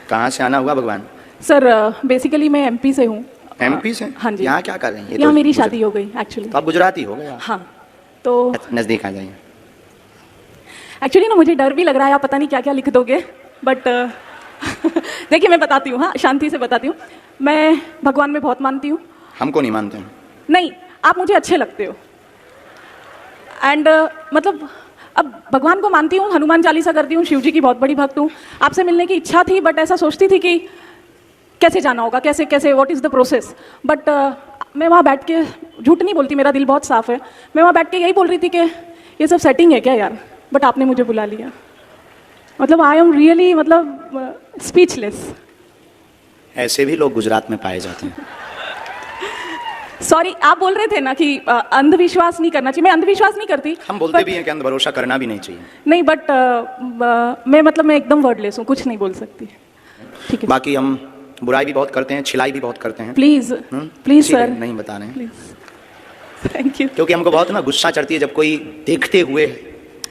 कहाँ से आना हुआ भगवान? सर बेसिकली मैं एमपी से हूँ। एमपी से? हाँ जी। यहाँ क्या कर रही हैं? यहाँ मेरी शादी हो गई एक्चुअली। तो आप गुजराती हो गए? हाँ तो नज़दीक आ जाइए। एक्चुअली ना मुझे डर भी लग रहा है, आप पता नहीं क्या क्या लिख दोगे, बट देखिए मैं बताती हूँ, हाँ शांति से बताती हूँ। मैं भगवान में बहुत मानती हूँ। हमको नहीं मानते हैं। नहीं, आप मुझे अच्छे लगते हो एंड मतलब अब भगवान को मानती हूँ, हनुमान चालीसा करती हूँ, शिव जी की बहुत बड़ी भक्त हूँ। आपसे मिलने की इच्छा थी, बट ऐसा सोचती थी कि कैसे जाना होगा, कैसे कैसे what is the process. But मैं वहाँ बैठ के, झूठ नहीं बोलती, मेरा दिल बहुत साफ है, मैं वहाँ बैठ के यही बोल रही थी कि ये सब सेटिंग है क्या यार, बट आपने मुझे बुला लिया। मतलब आई एम रियली मतलब स्पीचलेस। ऐसे भी लोग गुजरात में पाए जाते हैं। सॉरी, आप बोल रहे थे ना कि अंधविश्वास नहीं करना चाहिए। मैं अंधविश्वास नहीं करती। हम बोलते भी हैं कि अंध भरोसा करना भी नहीं चाहिए। नहीं, बट मैं एकदम वर्डलेस हूँ, कुछ नहीं बोल सकती। ठीक है। बाकी हम बुराई भी बहुत करते हैं, छिलाई भी बहुत करते हैं। प्लीज प्लीज सर, नहीं बता रहे हैं। Please, thank you. क्योंकि हमको बहुत ना गुस्सा चढ़ती है जब कोई देखते हुए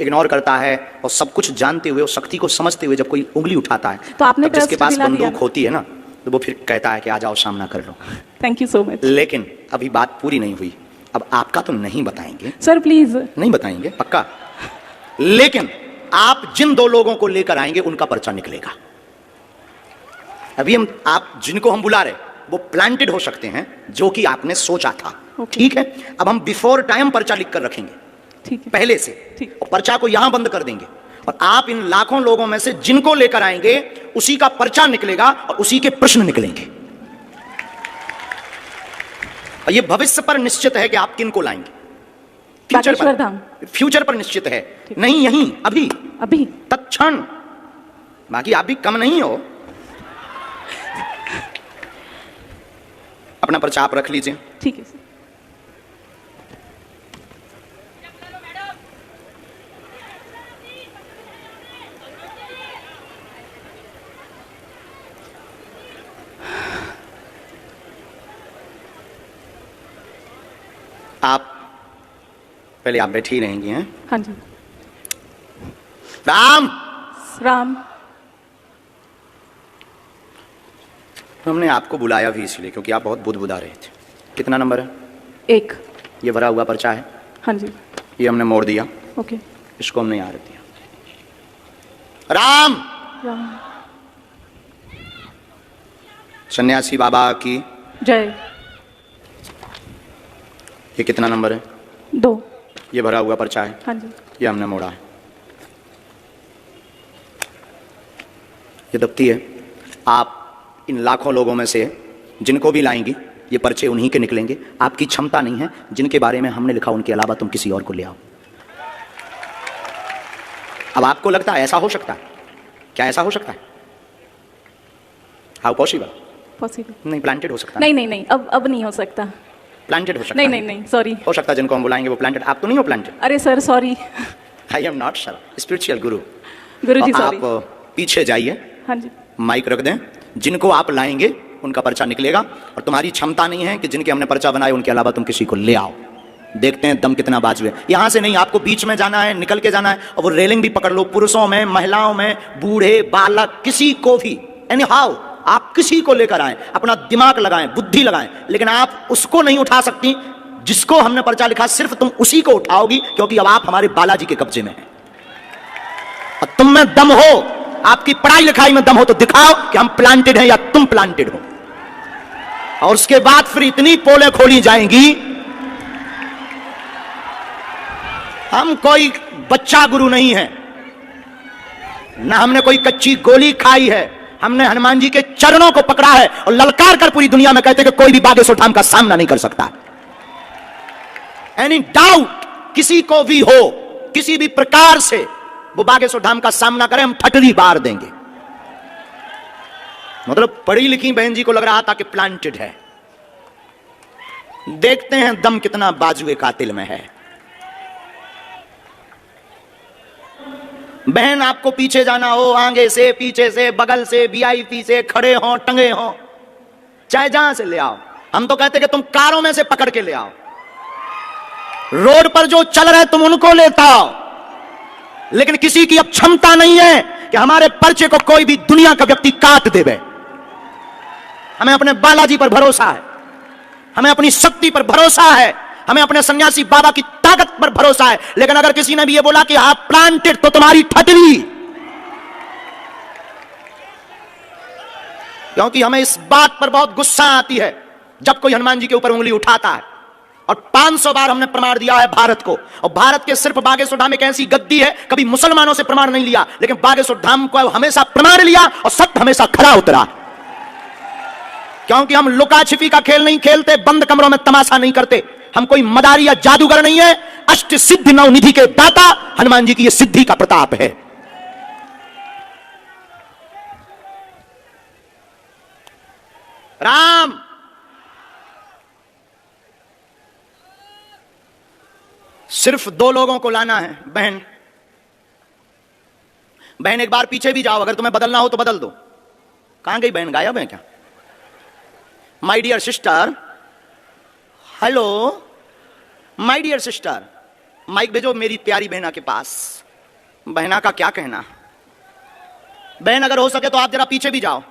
इग्नोर करता है और सब कुछ जानते हुए और शक्ति को समझते हुए जब कोई उंगली उठाता है, तो आपने जिसके पास बंदूक होती है ना, तो वो फिर कहता है कि आ जाओ सामना कर लो। Thank you so much. लेकिन अभी बात पूरी नहीं हुई। अब आपका तो नहीं बताएंगे सर, प्लीज। नहीं बताएंगे पक्का। लेकिन आप जिन दो लोगों को लेकर आएंगे उनका पर्चा निकलेगा। अभी आप जिनको हम बुला रहे वो प्लांटेड हो सकते हैं, जो कि आपने सोचा था। ठीक है, अब हम बिफोर टाइम पर्चा लिख कर रखेंगे। ठीक है, पहले से। ठीक। और पर्चा को यहां बंद कर देंगे और आप इन लाखों लोगों में से जिनको लेकर आएंगे उसी का पर्चा निकलेगा और उसी के प्रश्न निकलेंगे। और ये भविष्य पर निश्चित है कि आप किनको लाएंगे। फ्यूचर पर निश्चित है, नहीं यहीं अभी अभी तत्क्षण। बाकी आप भी कम नहीं हो। अपना पर्चा आप रख लीजिए। ठीक है सर। आप पहले आप बैठी रहेंगी हैं? हाँ जी। राम राम। हमने आपको बुलाया भी इसलिए क्योंकि आप बहुत बुदबुदा रहे थे। कितना नंबर है? 1। ये भरा हुआ पर्चा है। हाँ जी। ये हमने मोड़ दिया। ओके। इसको हमने यहाँ रख दिया। राम राम। सन्यासी बाबा की जय। ये कितना नंबर है? 2। ये भरा हुआ पर्चा है। हाँ जी। ये हमने मोड़ा है। ये दफ्ती है। आप इन लाखों लोगों में से जिनको भी लाएंगी ये पर्चे उन्हीं के निकलेंगे। आपकी क्षमता नहीं है, जिनके बारे में हमने लिखा उनके अलावा तुम किसी और को ले आओ। अब आपको लगता है ऐसा हो सकता है? क्या ऐसा हो सकता है? How possible? पॉसिबल नहीं, प्लांटेड हो सकता है। नहीं नहीं नहीं, अब नहीं हो सकता। प्लांटेड हो सकता नहीं है। नहीं नहीं, सॉरी। हो सकता है जिनको हम बुलाएंगे वो प्लांटेड। आप तो नहीं हो प्लांटेड। अरे sir sorry. I am not sir, spiritual Guru. Guruji sorry. आप पीछे जाइए। हाँ जी। माइक रख दें। जिनको आप लाएंगे उनका पर्चा निकलेगा और तुम्हारी क्षमता नहीं है कि जिनके हमने पर्चा बनाए उनके अलावा तुम किसी को ले आओ। देखते हैं दम कितना बाजू है। यहां से नहीं, आपको बीच में जाना है, निकल के जाना है और वो रेलिंग भी पकड़ लो। पुरुषों में, महिलाओं में, बूढ़े, बालक, किसी को भी, एनी हाउ आप किसी को लेकर आए, अपना दिमाग लगाएं, बुद्धि लगाएं, लेकिन आप उसको नहीं उठा सकती जिसको हमने पर्चा लिखा। सिर्फ तुम उसी को उठाओगी क्योंकि अब आप हमारे बालाजी के कब्जे में हैं और तुम में दम हो, आपकी पढ़ाई लिखाई में दम हो तो दिखाओ कि हम प्लांटेड हैं या तुम प्लांटेड हो। और उसके बाद फिर इतनी पोलें खोली जाएंगी। हम कोई बच्चा गुरु नहीं है, ना हमने कोई कच्ची गोली खाई है। हमने हनुमान जी के चरणों को पकड़ा है और ललकार कर पूरी दुनिया में कहते कि कोई भी बागेश्वर धाम का सामना नहीं कर सकता। एनी डाउट किसी को भी हो, किसी भी प्रकार से वो बागेश्वर धाम का सामना करें, हम ठटरी बार देंगे। मतलब पढ़ी लिखी बहन जी को लग रहा था कि प्लांटेड है। देखते हैं दम कितना बाजुए कातिल में है। बहन आपको पीछे जाना हो, आगे से, पीछे से, बगल से, वीआईपी से, खड़े हो, टंगे हो, चाहे जहां से ले आओ। हम तो कहते कि तुम कारों में से पकड़ के ले आओ। रोड पर जो चल रहे तुम उनको लेता आओ। लेकिन किसी की अब क्षमता नहीं है कि हमारे पर्चे को कोई भी दुनिया का व्यक्ति काट देवे। हमें अपने बालाजी पर भरोसा है, हमें अपनी शक्ति पर भरोसा है, हमें अपने सन्यासी बाबा की ताकत पर भरोसा है। लेकिन अगर किसी ने भी ये बोला कि आप प्लांटेड, तो तुम्हारी ठटरी। क्योंकि हमें इस बात पर बहुत गुस्सा आती है जब कोई हनुमान जी के ऊपर उंगली उठाता है। और 500 बार हमने प्रमाण दिया है भारत को, और भारत के सिर्फ बागेश्वर धाम एक ऐसी गद्दी है, कभी मुसलमानों से प्रमाण नहीं लिया, लेकिन बागेश्वर धाम को हमेशा प्रमाण लिया और सत्य हमेशा खरा उतरा। क्योंकि हम लुका छिपी का खेल नहीं खेलते, बंद कमरों में तमाशा नहीं करते। हम कोई मदारी या जादूगर नहीं है। अष्ट सिद्धि नवनिधि के दाता हनुमान जी की यह सिद्धि का प्रताप है। राम सिर्फ 2 लोगों को लाना है। बहन, बहन एक बार पीछे भी जाओ, अगर तुम्हें बदलना हो तो बदल दो। कहां गई बहन, गायब है क्या? My dear sister, hello my dear sister, mic भेजो मेरी प्यारी बहना के पास। बहना का क्या कहना। बहन अगर हो सके तो आप जरा पीछे भी जाओ,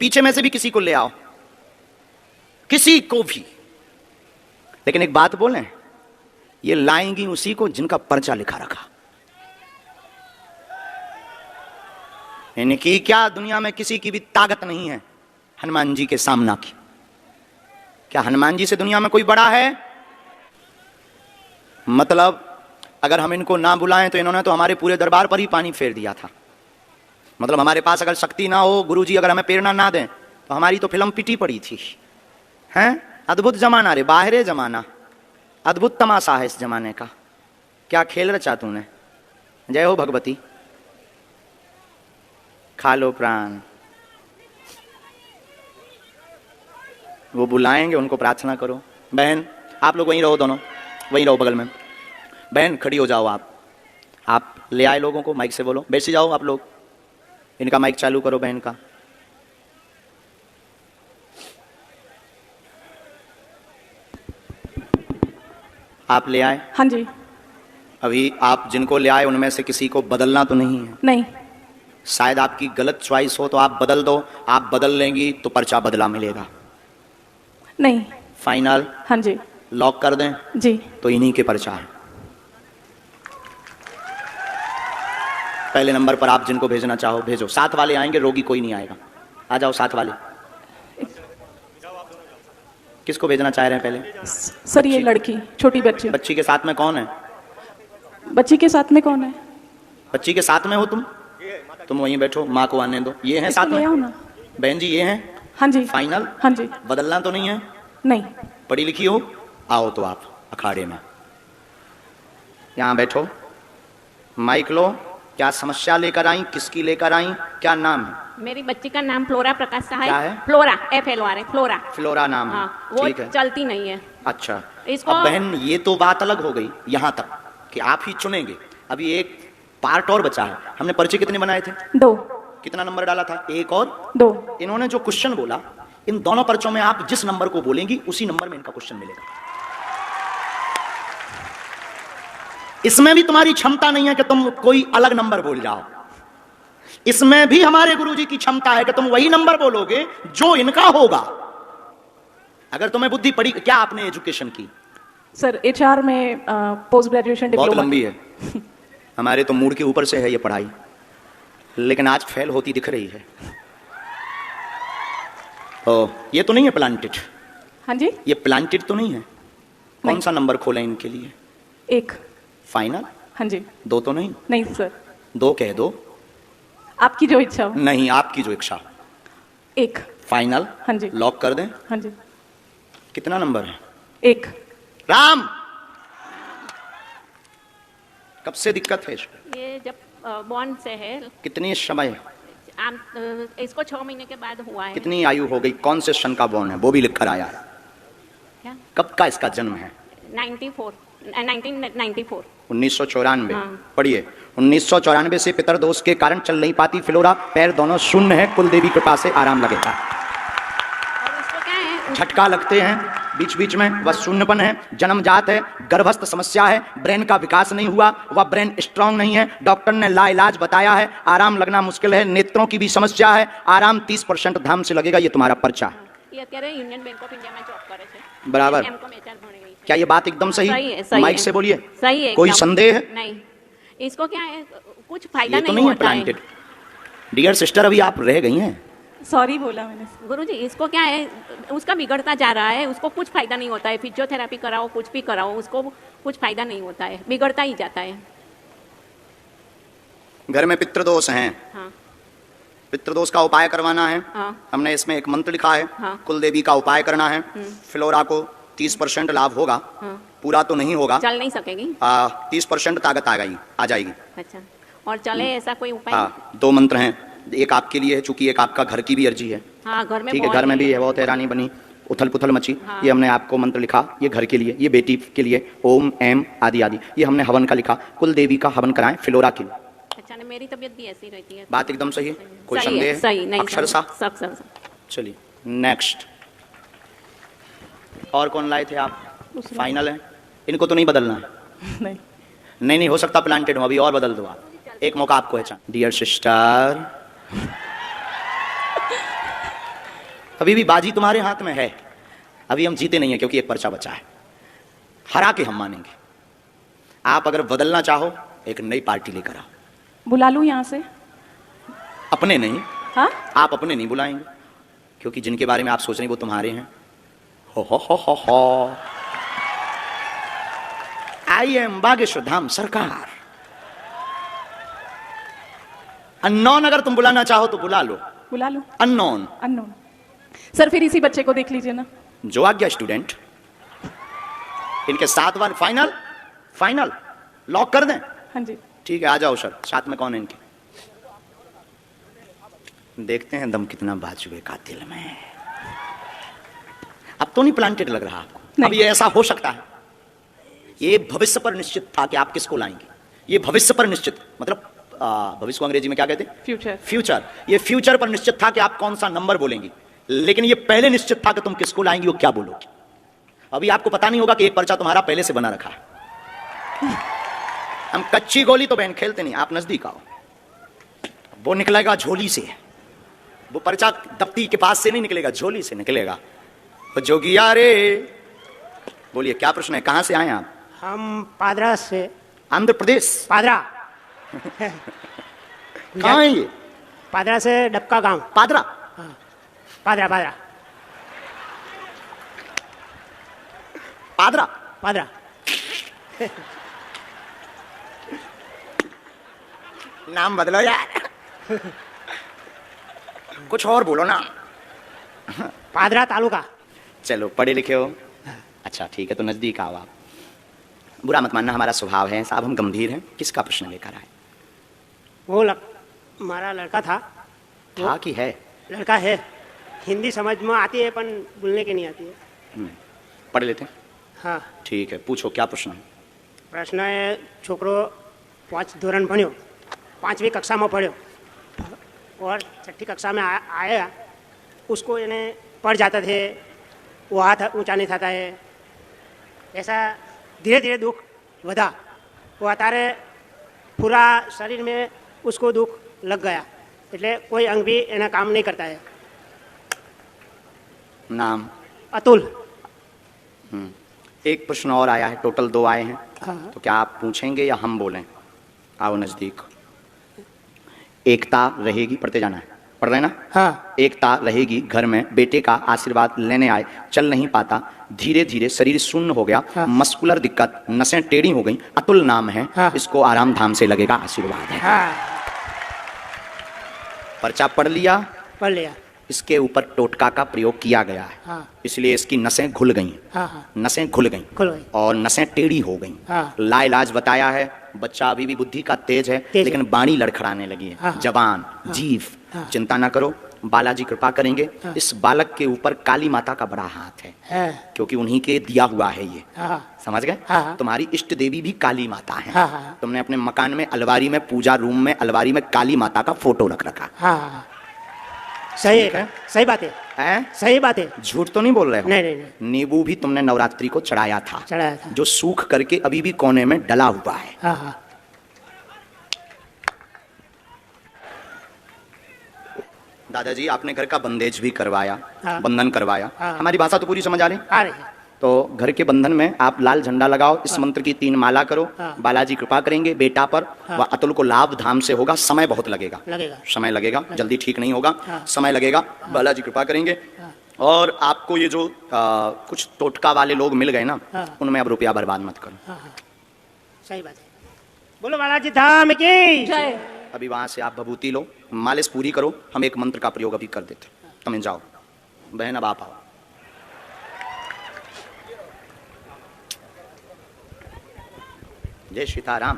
पीछे में से भी किसी को ले आओ, किसी को भी। लेकिन एक बात बोलें, ये लाएंगी उसी को जिनका पर्चा लिखा रखा। इनकी क्या दुनिया में किसी की भी ताकत नहीं है हनुमान जी के सामना की। क्या हनुमान जी से दुनिया में कोई बड़ा है? मतलब अगर हम इनको ना बुलाएं तो इन्होंने तो हमारे पूरे दरबार पर ही पानी फेर दिया था। मतलब हमारे पास अगर शक्ति ना हो, गुरुजी अगर हमें प्रेरणा ना दें, तो हमारी तो फिल्म पिटी पड़ी थी। हैं? अद्भुत जमाना रे, बाहरे जमाना, अद्भुत तमाशा है इस जमाने का। क्या खेल रचा तूने। जय हो भगवती, खा लो प्राण। वो बुलाएंगे, उनको प्रार्थना करो। बहन आप लोग वहीं रहो, दोनों वहीं रहो बगल में। बहन खड़ी हो जाओ। आप ले आए लोगों को, माइक से बोलो। बैठ जाओ आप लोग, इनका माइक चालू करो बहन का। आप ले आए? हाँ जी। अभी आप जिनको ले आए उनमें से किसी को बदलना तो नहीं है? नहीं। शायद आपकी गलत चॉइस हो तो आप बदल दो। आप बदल लेंगी तो पर्चा बदला मिलेगा। नहीं। फाइनल? हाँ जी। लॉक कर दें? जी। तो इन्हीं के पर्चा है। पहले नंबर पर आप जिनको भेजना चाहो भेजो। साथ वाले आएंगे, रोगी कोई नहीं आएगा। आ जाओ साथ वाले। किसको भेजना चाह रहे हैं पहले? सर ये लड़की, छोटी बच्ची। बच्ची के साथ में कौन है? बच्ची के साथ में कौन है? बच्ची के साथ में हो तुम वहीं बैठो, माँ को आने दो। ये हैं साथ में? बहन जी ये हैं? हाँ जी। फाइनल? हाँ जी। बदलना तो नहीं है? नहीं। पढ़ी लिखी हो? आओ तो आप अखाड़े में यहां बैठो, माइक लो। क्या समस्या लेकर आई, किसकी लेकर आई, क्या नाम है? मेरी बच्ची का नाम फ्लोरा प्रकाश सहाय। क्या है? Flora, FLORA, flora. फ्लोरा नाम है। हाँ, वो ठीक है। चलती नहीं है। अच्छा इसको अब बहन ये तो बात अलग हो गई यहां तक कि आप ही चुनेंगे। अभी एक पार्ट और बचा है। हमने पर्चे कितने बनाए थे? 2। कितना नंबर डाला था? 1 और 2। इन्होंने जो क्वेश्चन बोला, इन दोनों पर्चों में आप जिस नंबर को बोलेंगी उसी नंबर में इनका क्वेश्चन मिलेगा। इसमें भी तुम्हारी क्षमता नहीं है कि तुम कोई अलग नंबर बोल जाओ। इसमें भी हमारे गुरुजी की क्षमता है कि तुम वही नंबर बोलोगे जो इनका होगा। अगर तुम्हें बुद्धि पड़ी। क्या आपने एजुकेशन की? सर HR में पोस्ट ग्रेजुएशन डिप्लोमा। बहुत लंबी है। हमारे तो मूड के ऊपर से है ये पढ़ाई, लेकिन आज फेल होती दिख रही है। ओ, ये तो नहीं है प्लांटेड? हाँ जी। ये प्लांटेड तो नहीं है? कौन सा नंबर खोलें इनके लिए? 1। फाइनल? हाँ जी। 2 तो नहीं? नहीं सर। 2 कह दो। आपकी जो इच्छा हो। नहीं, आपकी जो इच्छा। 1। फाइनल? हाँ जी। लॉक कर दें? हाँ जी। कितना नंबर है? 1। राम कब से दिक्कत है इसको? ये जब बॉन्ड से है। कितनी समय? इसको 6 महीने के बाद हुआ है। कितनी आयु हो गई? कौन से सन का बॉन्ड है? वो भी लिख कर आया है। क्या? कब का इसका जन्म है? 1994। 1994। हाँ। पढ़िए। 1994 से पितर दोष के कारण चल नहीं पाती फ्लोरा, पैर दोनों शून्य है, कुल देवी कृपा से आराम लगेगा। और इसको क्या है? झटका लगते हैं, बीच बीच में वह शून्यपन है, जन्मजात है, गर्भस्थ समस्या है, ब्रेन का विकास नहीं हुआ, वह ब्रेन स्ट्रांग नहीं है, डॉक्टर ने लाइलाज बताया है, आराम लगना मुश्किल है, नेत्रों की भी समस्या है, आराम 30% धाम से लगेगा। ये तुम्हारा पर्चा है। ये અત્યારે યુનિયન બેંક ઓફ ઇન્ડિયામાં જોબ કરે છે। बराबर। એમકોમ એચઆર ભણેલી છે। क्या ये बात एकदम सही? सही माइक है। से बोलिए। सही है कोई एकदम। संदेह है? नहीं, इसको क्या है, कुछ फायदा ये तो नहीं नहीं है होता है। प्लांटेड। डियर सिस्टर, अभी आप रह गई हैं। सॉरी बोला मैंने। गुरुजी, इसको क्या है, उसका बिगड़ता जा रहा है, उसको कुछ फायदा नहीं होता है। फिजियोथेरेपी कराओ, कुछ भी कराओ, उसको कुछ फायदा नहीं होता है, बिगड़ता ही जाता है। घर में पितृदोष हैं, हाँ पितृदोष का उपाय करवाना है। हाँ हमने इसमें एक मंत्र लिखा है, हाँ। कुल देवी का उपाय करना है। फ्लोरा को 30% लाभ होगा, हाँ। पूरा तो नहीं होगा, चल नहीं सकेगी। 30% ताकत आ जाएगी। अच्छा, और चले ऐसा कोई उपाय? हाँ, 2 मंत्र हैं, एक आपके लिए है, चूंकि एक आपका घर की भी अर्जी है। हाँ, घर में ठीक है, बहुत घर में भी है, बहुत हैरानी बनी, उथल पुथल मची। हाँ। ये हमने आपको मंत्र लिखा, ये घर के लिए, ये बेटी के लिए, ओम एम आदि आदि। ये हमने हवन का लिखा, कुल देवी का हवन कराएं फ्लोरा के लिए। अच्छा, नहीं, मेरी तबीयत भी ऐसी रहती है। बात एकदम सही है, कोई सही संदेह है, है? सही नहीं, अक्षरशः सब। चलिए नेक्स्ट। और कौन लाए थे आप? फाइनल है, इनको तो नहीं बदलना है। नहीं। नहीं हो सकता प्लांटेड हो, अभी और बदल दो आप, एक मौका आपको है। डियर सिस्टर, अभी भी बाजी तुम्हारे हाथ में है, अभी हम जीते नहीं है क्योंकि एक पर्चा बचा है, हरा के हम मानेंगे। आप अगर बदलना चाहो एक नई पार्टी लेकर आओ। बुला लूं यहाँ से? अपने नहीं, हाँ, आप अपने नहीं बुलाएंगे, क्योंकि जिनके बारे में आप सोच रहे हैं वो तुम्हारे हैं। हो आई एम बागेश्वर धाम सरकार। अननोन अगर तुम बुलाना चाहो तो बुला लो, बुला लूं। अननोन। अननोन। सर फिर इसी बच्चे को देख लीजिए ना। जो आ गया स्टूडेंट, इनके 7 बार फाइनल लॉक कर दें। हाँ जी। ठीक है, आ जाओ सर, साथ में कौन है इनके? देखते हैं दम कितना बाजुए का दिल में। अब तो नहीं प्लांटेड लग रहा आपको? नहीं। अब ये ऐसा हो सकता है, ये भविष्य पर निश्चित था कि आप किसको लाएंगे। ये भविष्य पर निश्चित, मतलब भविष्य को अंग्रेजी में क्या कहते हैं? फ्यूचर। फ्यूचर। ये फ्यूचर पर निश्चित था कि आप कौन सा नंबर बोलेंगी, लेकिन ये पहले निश्चित था कि तुम किसको लाएंगी और क्या बोलोगी। अभी आपको पता नहीं होगा कि एक पर्चा तुम्हारा पहले से बना रखा है। हम कच्ची गोली तो बहन खेलते नहीं, आप नजदीक आओ, वो निकलेगा झोली से, वो पर्चा दफ्ती के पास से नहीं निकलेगा, झोली से निकलेगा। तो जोगिया रे, बोलिए क्या प्रश्न है, कहां से आए आप? हम पादरा से। आंध्र प्रदेश? पादरा। कहाँ है ये? पादरा से डबका गांव। पादरा? हाँ, पादरा पादरा पादरा? पादरा। नाम बदलो यार, कुछ और बोलो ना। पादरा तालुका। चलो पढ़े लिखे हो, अच्छा ठीक है, तो नजदीक आओ आप। बुरा मत मानना, हमारा स्वभाव है साहब, हम गंभीर हैं। किसका प्रश्न लेकर आए? वो हमारा लड़का था। था कि है? लड़का है, हिंदी समझ में आती है पर बोलने की नहीं आती है। पढ़ लेते हैं। हाँ, ठीक है, पूछो क्या प्रश्न है? प्रश्न है, छोकरो 5 ધોરણ ભણ્યો, 5મી કક્ષામાં पढ़ो और 6ठी कक्षा में आया, उसको यानी पढ़ जाते थे, वो हाथ ऊंचा नहीं था है, ऐसा धीरे धीरे दुख बढ़ा। वो अतारे पूरा शरीर में उसको दुख लग गया, એટલે कोई अंग भी एना काम नहीं करता है। नाम? अतुल। एक प्रश्न और आया है, टोटल 2 आए हैं। हाँ। तो क्या आप पूछेंगे या हम बोलें? आओ नजदीक। एकता रहेगी, पढ़ते जाना है, पढ़ रहे हैं ना? हाँ। एकता रहेगी घर में, बेटे का आशीर्वाद लेने आए, चल नहीं पाता, धीरे धीरे शरीर शून्य हो गया। हाँ। मस्कुलर दिक्कत, नसें टेढ़ी हो गई, अतुल नाम है। हाँ। इसको आराम धाम से लगेगा, आशीर्वाद है। हाँ, पर्चा पढ़ लिया, पढ़ लिया। इसके ऊपर टोटका का प्रयोग किया गया है। हाँ। इसलिए इसकी नसें घुल गई, हाँ हाँ, नसें खुल गई खुल गई। और नसें टेढ़ी हो गई। हाँ। लाइलाज बताया है, बच्चा अभी भी बुद्धि का तेज है, तेज लेकिन बाणी लड़खड़ाने लगी है। हाँ। जबान, जीभ, हाँ। चिंता ना करो, बालाजी कृपा करेंगे। हाँ। इस बालक के ऊपर काली माता का बड़ा हाथ है, क्योंकि उन्हीं के दिया हुआ है ये। हाँ। समझ गए? हाँ। तुम्हारी इष्ट देवी भी काली माता है। हाँ, हाँ। तुमने अपने मकान में अलमारी में, पूजा रूम में अलमारी में काली माता का फोटो रख रखा। हाँ, सही है, सही बात है। हैं? सही बात है। झूठ तो नहीं बोल रहे हो? नहीं नहीं नहीं, नींबू भी तुमने नवरात्रि को चढ़ाया था, चढ़ाया था। जो सूख करके अभी भी कोने में डला हुआ है। हाँ हाँ। दादाजी आपने घर का बंदेज भी करवाया, हाँ। बंधन करवाया। हाँ। हमारी भाषा तो पूरी समझ आ रही? आ रही है। तो घर के बंधन में आप लाल झंडा लगाओ, इस मंत्र की 3 माला करो, हाँ। बालाजी कृपा करेंगे बेटा पर, हाँ। व अतुल को लाभ धाम से होगा। समय बहुत लगेगा, लगेगा। समय लगेगा, जल्दी ठीक नहीं होगा, हाँ। समय लगेगा। बालाजी कृपा करेंगे। हाँ। और आपको ये जो कुछ टोटका वाले लोग मिल गए ना, हाँ। उनमें अब रुपया बर्बाद मत करो। हाँ हाँ, सही बात है। बोलो बालाजी धाम की जय। अभी वहां से आप भभूति लो, मालिश पूरी करो, हम एक मंत्र का प्रयोग अभी कर देते। तुम जाओ बहन, अब आप आओ। जय सीताराम।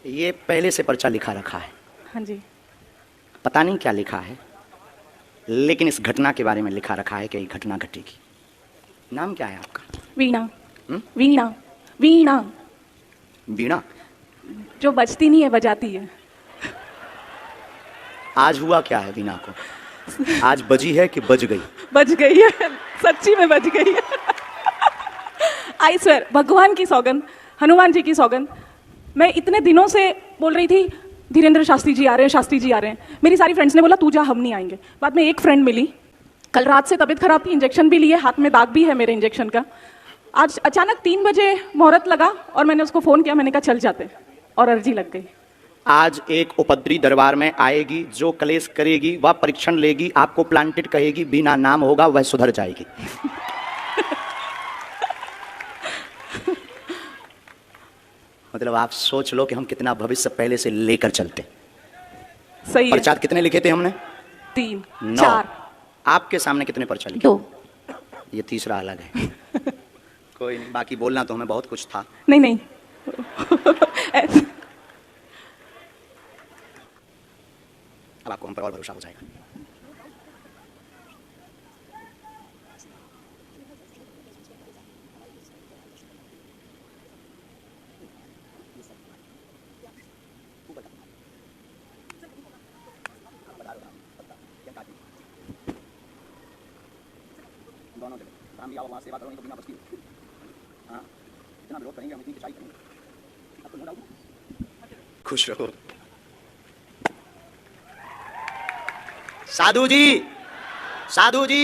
ये पहले से पर्चा लिखा रखा है, हाँ जी। पता नहीं क्या लिखा है, लेकिन इस घटना के बारे में लिखा रखा है कि ये घटना घटेगी। नाम क्या है आपका? वीणा। हम्म? वीणा। वीणा बीणा। जो बजती नहीं है, बजाती है। आज हुआ क्या है बीणा को? आज बजी है कि बज गई? बज गई है, सच्ची में बज गई है। आई स्वेर, भगवान की सौगंध, हनुमान जी की सौगंध। मैं इतने दिनों से बोल रही थी धीरेन्द्र शास्त्री जी आ रहे हैं, शास्त्री जी आ रहे हैं। मेरी सारी फ्रेंड्स ने बोला तू जा, हम नहीं आएंगे। बाद में एक फ्रेंड मिली, कल रात से तबीयत खराब थी, इंजेक्शन भी लिए, हाथ में दाग भी है मेरे इंजेक्शन का। आज अचानक 3 बजे मुहूर्त लगा और मैंने उसको फोन किया, मैंने कहा चल जाते, और अर्जी लग गई। आज एक उपद्री दरबार में आएगी, जो कलेश करेगी वह परीक्षण लेगी, आपको प्लांटेड कहेगी, बिना नाम होगा वह सुधर जाएगी। मतलब आप सोच लो कि हम कितना भविष्य पहले से लेकर चलते। सही है। पर्चा कितने लिखे थे हमने? 3 9। 4 आपके सामने कितने पर्चा लिखे? 2। ये तीसरा अलग है। कोई नहीं, बाकी बोलना तो हमें बहुत कुछ था। नहीं नहीं। अब आपको हम पर और भरोसा हो जाएगा। दोनों जगह हम भी आओ, वहां सेवा करो, नहीं तो बिना बस की। हाँ, इतना विरोध करेंगे हम, इतनी खिंचाई करेंगे। आपको नो डाउट। खुश रहो। साधु जी, साधु जी।